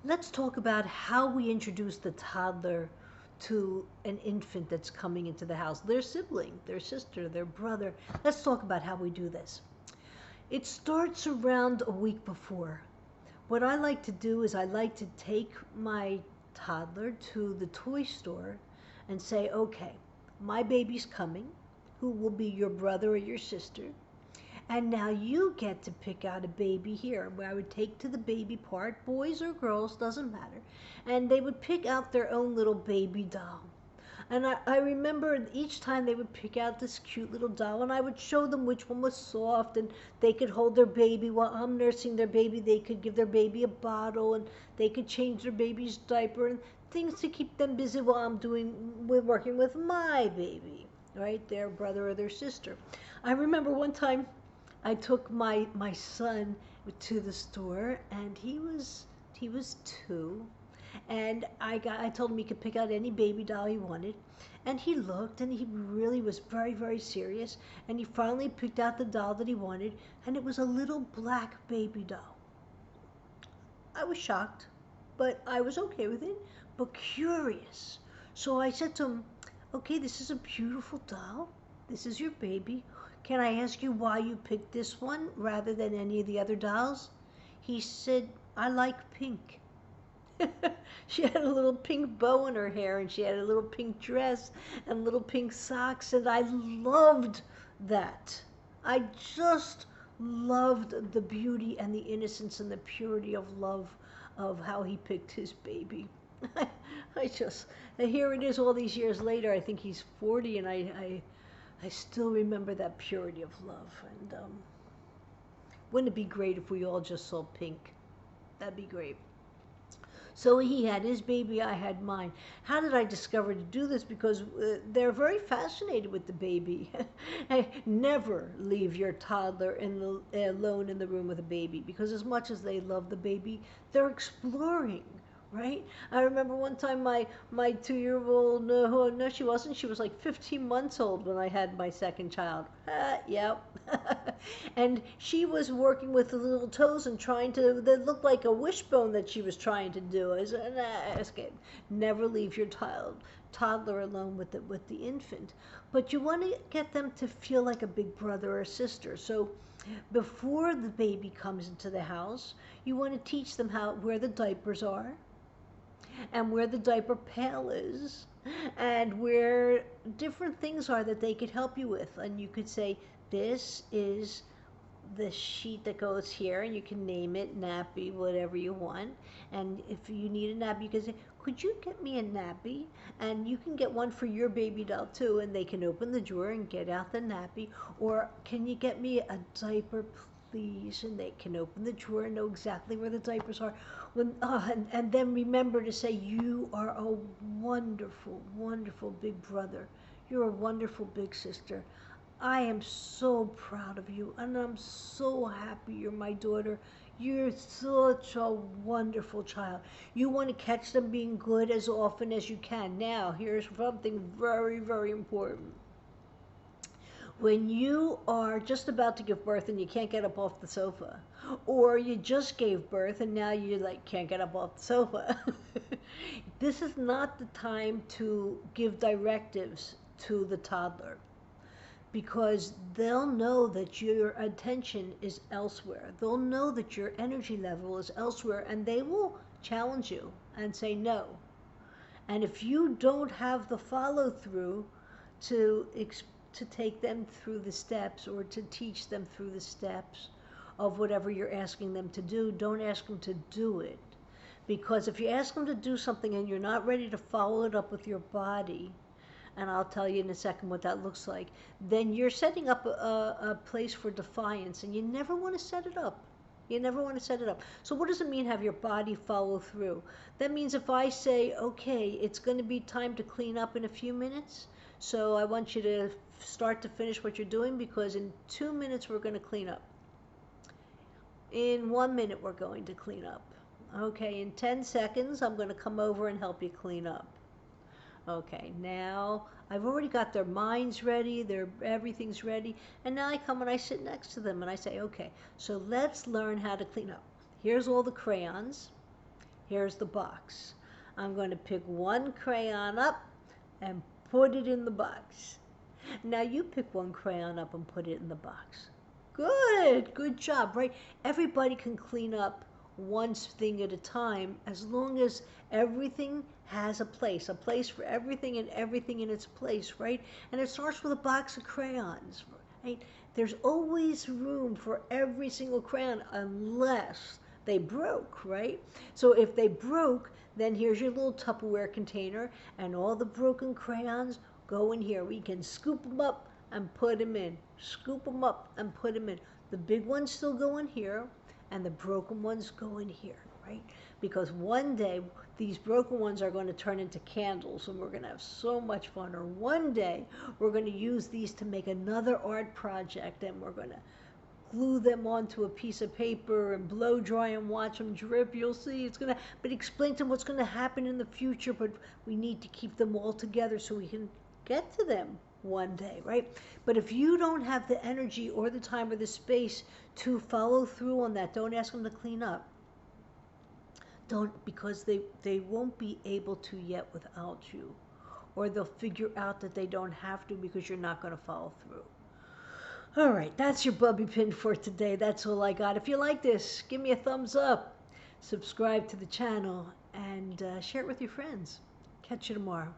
Let's talk about how we introduce the toddler to an infant that's coming into the house, their sibling, their sister, their brother. Let's talk about how we do this. It starts around a week before. What I like to do is I like to take my toddler to the toy store and say, okay, my baby's coming, who will be your brother or your sister. And now you get to pick out a baby here, where I would take to the baby part, boys or girls, doesn't matter. And they would pick out their own little baby doll. And I remember each time they would pick out this cute little doll, and I would show them which one was soft, and they could hold their baby while I'm nursing their baby. They could give their baby a bottle, and they could change their baby's diaper, and things to keep them busy while I'm working with my baby, right? Their brother or their sister. I remember one time I took my son to the store, and he was 2, and I told him he could pick out any baby doll he wanted, and he looked, and he really was very, very serious, and he finally picked out the doll that he wanted, and it was a little black baby doll. I was shocked, but I was okay with it, but curious. So I said to him, okay, this is a beautiful doll. This is your baby. Can I ask you why you picked this one rather than any of the other dolls? He said, I like pink. She had a little pink bow in her hair, and she had a little pink dress and little pink socks, and I loved that. I just loved the beauty and the innocence and the purity of love of how he picked his baby. I just, and here it is all these years later. I think he's 40, and I still remember that purity of love. And wouldn't it be great if we all just saw pink? That'd be great. So he had his baby, I had mine. How did I discover to do this? Because they're very fascinated with the baby. Never leave your toddler alone in the room with a baby, because as much as they love the baby, they're exploring. Right? I remember one time my 2-year-old, no, no, she wasn't. She was like 15 months old when I had my second child. Yep. And she was working with the little toes and trying to, that looked like a wishbone that she was trying to do. I said, nah, okay. Never leave your toddler alone with the infant. But you want to get them to feel like a big brother or sister. So before the baby comes into the house, you want to teach them where the diapers are, and where the diaper pail is, and where different things are that they could help you with. And you could say, this is the sheet that goes here, and you can name it nappy, whatever you want. And if you need a nappy, you can say, could you get me a nappy? And you can get one for your baby doll too, and they can open the drawer and get out the nappy. Or can you get me a diaper, please? And they can open the drawer and know exactly where the diapers are. And then remember to say, you are a wonderful, wonderful big brother. You're a wonderful big sister. I am so proud of you, and I'm so happy you're my daughter. You're such a wonderful child. You want to catch them being good as often as you can. Now, here's something very, very important. When you are just about to give birth and you can't get up off the sofa, or you just gave birth and now you like can't get up off the sofa, this is not the time to give directives to the toddler, because they'll know that your attention is elsewhere. They'll know that your energy level is elsewhere, and they will challenge you and say no. And if you don't have the follow through to to take them through the steps, or to teach them through the steps of whatever you're asking them to do, don't ask them to do it. Because if you ask them to do something and you're not ready to follow it up with your body, and I'll tell you in a second what that looks like, then you're setting up a place for defiance, and you never want to set it up. You never want to set it up. So what does it mean, have your body follow through? That means if I say, okay, it's going to be time to clean up in a few minutes, so I want you to start to finish what you're doing, because in 2 minutes we're going to clean up. In 1 minute we're going to clean up. Okay, in 10 seconds I'm going to come over and help you clean up. Okay, now I've already got their minds ready, everything's ready, and now I come and I sit next to them and I say, okay, so let's learn how to clean up. Here's all the crayons. Here's the box. I'm going to pick one crayon up and put it in the box. Now you pick one crayon up and put it in the box. Good job, right? Everybody can clean up one thing at a time as long as everything has a place for everything and everything in its place, right? And it starts with a box of crayons, right? There's always room for every single crayon unless they broke, right? So if they broke, then here's your little Tupperware container and all the broken crayons go in here. We can scoop them up and put them in. Scoop them up and put them in. The big ones still go in here and the broken ones go in here, right? Because one day these broken ones are going to turn into candles and we're going to have so much fun. Or one day we're going to use these to make another art project and we're going to glue them onto a piece of paper and blow dry and watch them drip. You'll see it's going to, but explain to them what's going to happen in the future, but we need to keep them all together so we can get to them one day, right? But if you don't have the energy or the time or the space to follow through on that, don't ask them to clean up. Don't, because they won't be able to yet without you. Or they'll figure out that they don't have to because you're not going to follow through. All right, that's your Bubbie Pin for today. That's all I got. If you like this, give me a thumbs up, subscribe to the channel, and share it with your friends. Catch you tomorrow.